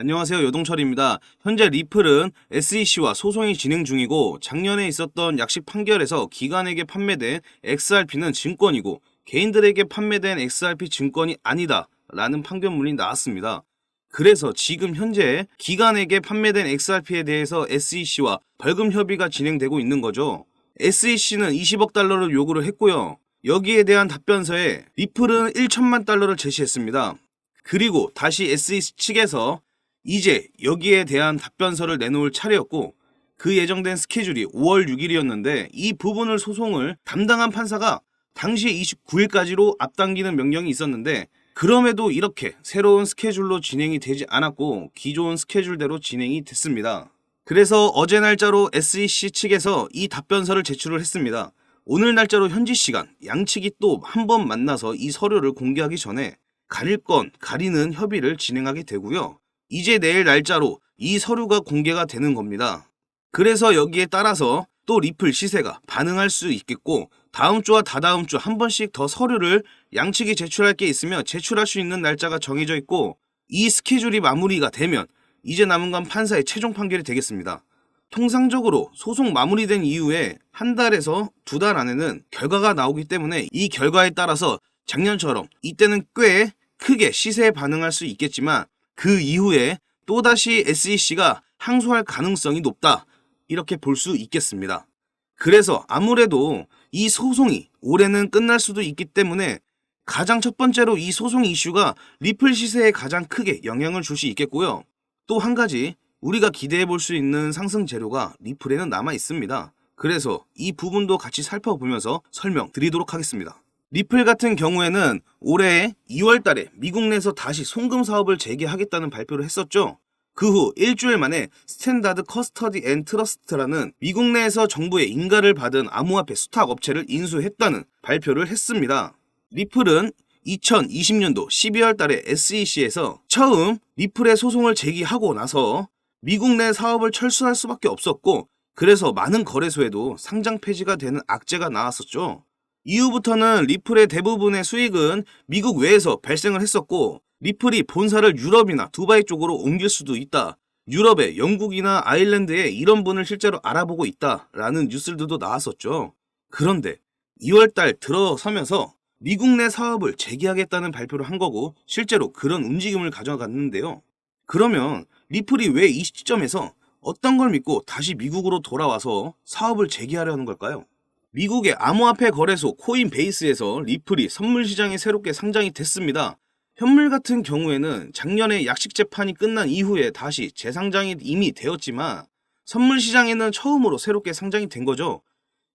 안녕하세요. 요동철입니다. 현재 리플은 SEC와 소송이 진행 중이고 작년에 있었던 약식 판결에서 기관에게 판매된 XRP는 증권이고 개인들에게 판매된 XRP 증권이 아니다 라는 판결문이 나왔습니다. 그래서 지금 현재 기관에게 판매된 XRP에 대해서 SEC와 벌금 협의가 진행되고 있는 거죠. SEC는 20억 달러를 요구를 했고요. 여기에 대한 답변서에 리플은 1천만 달러를 제시했습니다. 그리고 다시 SEC 측에서 이제 여기에 대한 답변서를 내놓을 차례였고 그 예정된 스케줄이 5월 6일이었는데 이 부분을 소송을 담당한 판사가 당시에 29일까지로 앞당기는 명령이 있었는데 그럼에도 이렇게 새로운 스케줄로 진행이 되지 않았고 기존 스케줄대로 진행이 됐습니다. 그래서 어제 날짜로 SEC 측에서 이 답변서를 제출을 했습니다. 오늘 날짜로 현지 시간 양측이 또 한 번 만나서 이 서류를 공개하기 전에 가릴 건 가리는 협의를 진행하게 되고요. 이제 내일 날짜로 이 서류가 공개가 되는 겁니다. 그래서 여기에 따라서 또 리플 시세가 반응할 수 있겠고 다음 주와 다다음 주 한 번씩 더 서류를 양측이 제출할 게 있으면 제출할 수 있는 날짜가 정해져 있고 이 스케줄이 마무리가 되면 이제 남은 건 판사의 최종 판결이 되겠습니다. 통상적으로 소송 마무리된 이후에 한 달에서 두 달 안에는 결과가 나오기 때문에 이 결과에 따라서 작년처럼 이때는 꽤 크게 시세에 반응할 수 있겠지만 그 이후에 또다시 SEC가 항소할 가능성이 높다 이렇게 볼 수 있겠습니다. 그래서 아무래도 이 소송이 올해는 끝날 수도 있기 때문에 가장 첫 번째로 이 소송 이슈가 리플 시세에 가장 크게 영향을 줄 수 있겠고요. 또 한 가지 우리가 기대해 볼 수 있는 상승 재료가 리플에는 남아 있습니다. 그래서 이 부분도 같이 살펴보면서 설명드리도록 하겠습니다. 리플 같은 경우에는 올해 2월 달에 미국 내에서 다시 송금 사업을 재개하겠다는 발표를 했었죠. 그 후 일주일 만에 스탠다드 커스터디 앤 트러스트라는 미국 내에서 정부의 인가를 받은 암호화폐 수탁 업체를 인수했다는 발표를 했습니다. 리플은 2020년도 12월 달에 SEC에서 처음 리플의 소송을 제기하고 나서 미국 내 사업을 철수할 수밖에 없었고 그래서 많은 거래소에도 상장 폐지가 되는 악재가 나왔었죠. 이후부터는 리플의 대부분의 수익은 미국 외에서 발생을 했었고 리플이 본사를 유럽이나 두바이 쪽으로 옮길 수도 있다. 유럽의 영국이나 아일랜드에 이런 분을 실제로 알아보고 있다라는 뉴스들도 나왔었죠. 그런데 2월달 들어서면서 미국 내 사업을 재개하겠다는 발표를 한 거고 실제로 그런 움직임을 가져갔는데요. 그러면 리플이 왜 이 시점에서 어떤 걸 믿고 다시 미국으로 돌아와서 사업을 재개하려는 걸까요? 미국의 암호화폐 거래소 코인베이스에서 리플이 선물 시장에 새롭게 상장이 됐습니다. 현물 같은 경우에는 작년에 약식 재판이 끝난 이후에 다시 재상장이 이미 되었지만 선물 시장에는 처음으로 새롭게 상장이 된 거죠.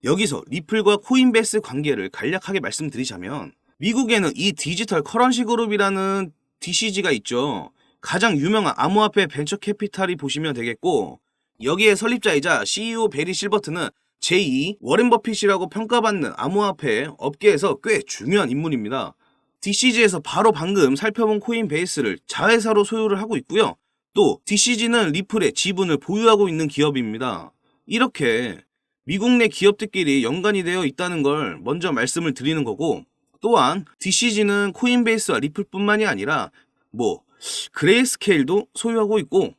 여기서 리플과 코인베이스 관계를 간략하게 말씀드리자면 미국에는 이 디지털 커런시 그룹이라는 DCG가 있죠. 가장 유명한 암호화폐 벤처 캐피탈이 보시면 되겠고 여기에 설립자이자 CEO 베리 실버트는 제2 워렌 버핏이라고 평가받는 암호화폐 업계에서 꽤 중요한 인물입니다. DCG에서 바로 방금 살펴본 코인베이스를 자회사로 소유를 하고 있고요. 또 DCG는 리플의 지분을 보유하고 있는 기업입니다. 이렇게 미국 내 기업들끼리 연관이 되어 있다는 걸 먼저 말씀을 드리는 거고 또한 DCG는 코인베이스와 리플뿐만이 아니라 그레이스케일도 소유하고 있고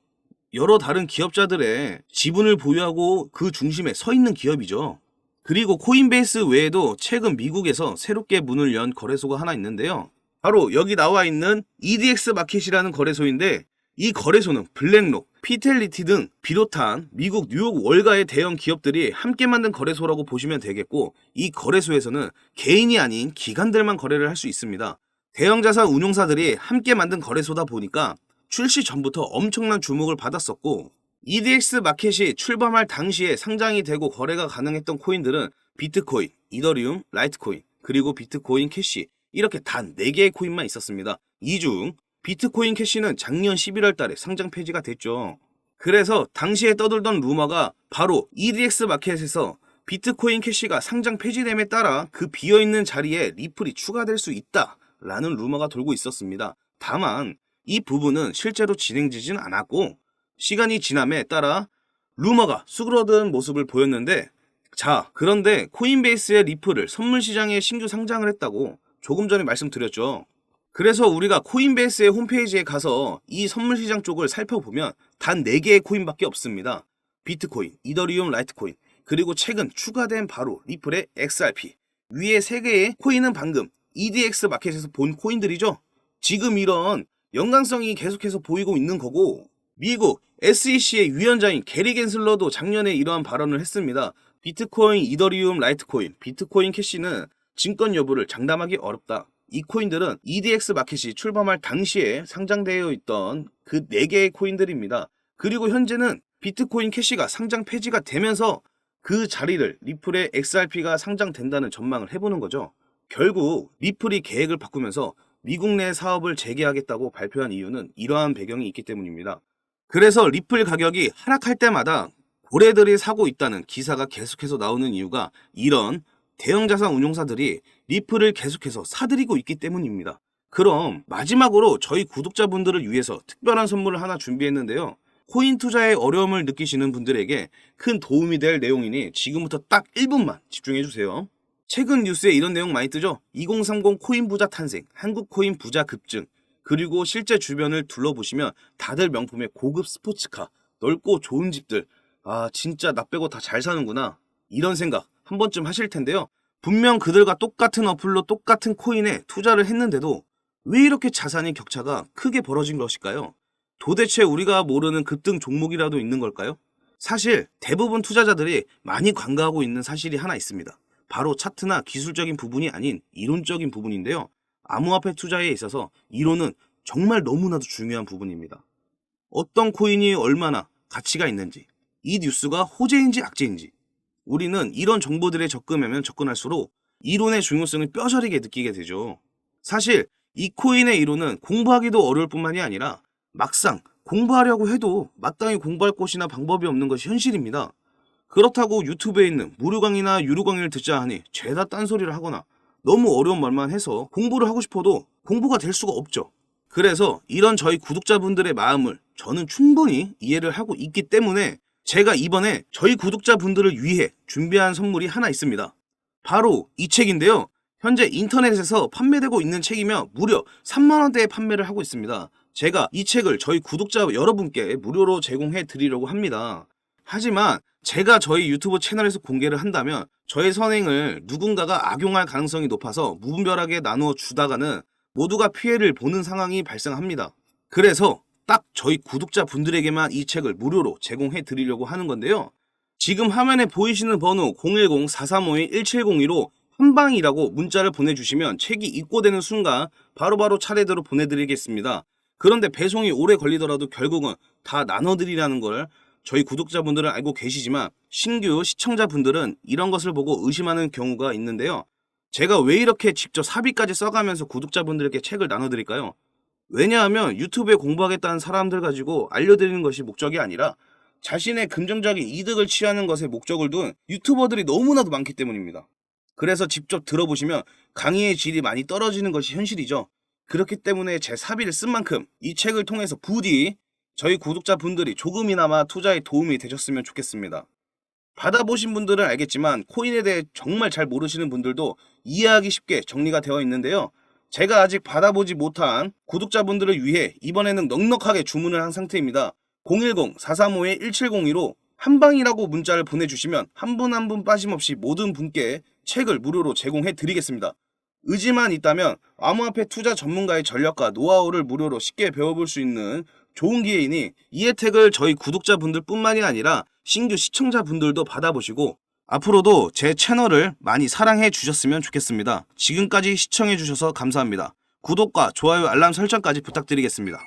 여러 다른 기업자들의 지분을 보유하고 그 중심에 서 있는 기업이죠. 그리고 코인베이스 외에도 최근 미국에서 새롭게 문을 연 거래소가 하나 있는데요. 바로 여기 나와 있는 EDX 마켓이라는 거래소인데 이 거래소는 블랙록, 피텔리티 등 비롯한 미국 뉴욕 월가의 대형 기업들이 함께 만든 거래소라고 보시면 되겠고 이 거래소에서는 개인이 아닌 기관들만 거래를 할 수 있습니다. 대형 자산 운용사들이 함께 만든 거래소다 보니까 출시 전부터 엄청난 주목을 받았었고 EDX 마켓이 출범할 당시에 상장이 되고 거래가 가능했던 코인들은 비트코인, 이더리움, 라이트코인, 그리고 비트코인 캐시 이렇게 단 4개의 코인만 있었습니다. 이 중 비트코인 캐시는 작년 11월 달에 상장 폐지가 됐죠. 그래서 당시에 떠돌던 루머가 바로 EDX 마켓에서 비트코인 캐시가 상장 폐지됨에 따라 그 비어있는 자리에 리플이 추가될 수 있다라는 루머가 돌고 있었습니다. 다만 이 부분은 실제로 진행되진 않았고 시간이 지남에 따라 루머가 수그러든 모습을 보였는데 그런데 코인베이스의 리플을 선물 시장에 신규 상장을 했다고 조금 전에 말씀드렸죠. 그래서 우리가 코인베이스의 홈페이지에 가서 이 선물 시장 쪽을 살펴보면 단 4개의 코인밖에 없습니다. 비트코인, 이더리움, 라이트코인, 그리고 최근 추가된 바로 리플의 XRP. 위에 3개의 코인은 방금 EDX 마켓에서 본 코인들이죠. 지금 이런 연관성이 계속해서 보이고 있는 거고, 미국 SEC의 위원장인 게리 겐슬러도 작년에 이러한 발언을 했습니다. 비트코인, 이더리움, 라이트코인, 비트코인 캐시는 증권 여부를 장담하기 어렵다. 이 코인들은 EDX 마켓이 출범할 당시에 상장되어 있던 그 4개의 코인들입니다. 그리고 현재는 비트코인 캐시가 상장 폐지가 되면서 그 자리를 리플의 XRP가 상장된다는 전망을 해보는 거죠. 결국 리플이 계획을 바꾸면서 미국 내 사업을 재개하겠다고 발표한 이유는 이러한 배경이 있기 때문입니다. 그래서 리플 가격이 하락할 때마다 고래들이 사고 있다는 기사가 계속해서 나오는 이유가 이런 대형 자산 운용사들이 리플을 계속해서 사들이고 있기 때문입니다. 그럼 마지막으로 저희 구독자분들을 위해서 특별한 선물을 하나 준비했는데요. 코인 투자에 어려움을 느끼시는 분들에게 큰 도움이 될 내용이니 지금부터 딱 1분만 집중해주세요. 최근 뉴스에 이런 내용 많이 뜨죠? 2030 코인 부자 탄생, 한국 코인 부자 급증, 그리고 실제 주변을 둘러보시면 다들 명품의 고급 스포츠카, 넓고 좋은 집들, 아 진짜 나 빼고 다 잘 사는구나, 이런 생각 한 번쯤 하실 텐데요. 분명 그들과 똑같은 어플로 똑같은 코인에 투자를 했는데도 왜 이렇게 자산의 격차가 크게 벌어진 것일까요? 도대체 우리가 모르는 급등 종목이라도 있는 걸까요? 사실 대부분 투자자들이 많이 간과하고 있는 사실이 하나 있습니다. 바로 차트나 기술적인 부분이 아닌 이론적인 부분인데요. 암호화폐 투자에 있어서 이론은 정말 너무나도 중요한 부분입니다. 어떤 코인이 얼마나 가치가 있는지, 이 뉴스가 호재인지 악재인지, 우리는 이런 정보들에 접근하면 접근할수록 이론의 중요성을 뼈저리게 느끼게 되죠. 사실 이 코인의 이론은 공부하기도 어려울 뿐만이 아니라 막상 공부하려고 해도 마땅히 공부할 곳이나 방법이 없는 것이 현실입니다. 그렇다고 유튜브에 있는 무료 강의나 유료 강의를 듣자 하니 죄다 딴소리를 하거나 너무 어려운 말만 해서 공부를 하고 싶어도 공부가 될 수가 없죠. 그래서 이런 저희 구독자분들의 마음을 저는 충분히 이해를 하고 있기 때문에 제가 이번에 저희 구독자분들을 위해 준비한 선물이 하나 있습니다. 바로 이 책인데요. 현재 인터넷에서 판매되고 있는 책이며 무려 3만원대에 판매를 하고 있습니다. 제가 이 책을 저희 구독자 여러분께 무료로 제공해 드리려고 합니다. 하지만 제가 저희 유튜브 채널에서 공개를 한다면 저의 선행을 누군가가 악용할 가능성이 높아서 무분별하게 나누어 주다가는 모두가 피해를 보는 상황이 발생합니다. 그래서 딱 저희 구독자분들에게만 이 책을 무료로 제공해 드리려고 하는 건데요. 지금 화면에 보이시는 번호 010-4352-1702로 한방이라고 문자를 보내주시면 책이 입고되는 순간 바로바로 차례대로 보내드리겠습니다. 그런데 배송이 오래 걸리더라도 결국은 다 나눠드리라는 걸 저희 구독자분들은 알고 계시지만 신규 시청자분들은 이런 것을 보고 의심하는 경우가 있는데요. 제가 왜 이렇게 직접 사비까지 써가면서 구독자분들에게 책을 나눠드릴까요? 왜냐하면 유튜브에 공부하겠다는 사람들 가지고 알려드리는 것이 목적이 아니라 자신의 금전적인 이득을 취하는 것에 목적을 둔 유튜버들이 너무나도 많기 때문입니다. 그래서 직접 들어보시면 강의의 질이 많이 떨어지는 것이 현실이죠. 그렇기 때문에 제 사비를 쓴 만큼 이 책을 통해서 부디 저희 구독자분들이 조금이나마 투자에 도움이 되셨으면 좋겠습니다. 받아보신 분들은 알겠지만 코인에 대해 정말 잘 모르시는 분들도 이해하기 쉽게 정리가 되어 있는데요. 제가 아직 받아보지 못한 구독자분들을 위해 이번에는 넉넉하게 주문을 한 상태입니다. 010-4352-1702로 한방이라고 문자를 보내주시면 한 분 한 분 빠짐없이 모든 분께 책을 무료로 제공해 드리겠습니다. 의지만 있다면 암호화폐 투자 전문가의 전략과 노하우를 무료로 쉽게 배워볼 수 있는 좋은 기회이니 이 혜택을 저희 구독자분들 뿐만이 아니라 신규 시청자분들도 받아보시고 앞으로도 제 채널을 많이 사랑해 주셨으면 좋겠습니다. 지금까지 시청해 주셔서 감사합니다. 구독과 좋아요 알람 설정까지 부탁드리겠습니다.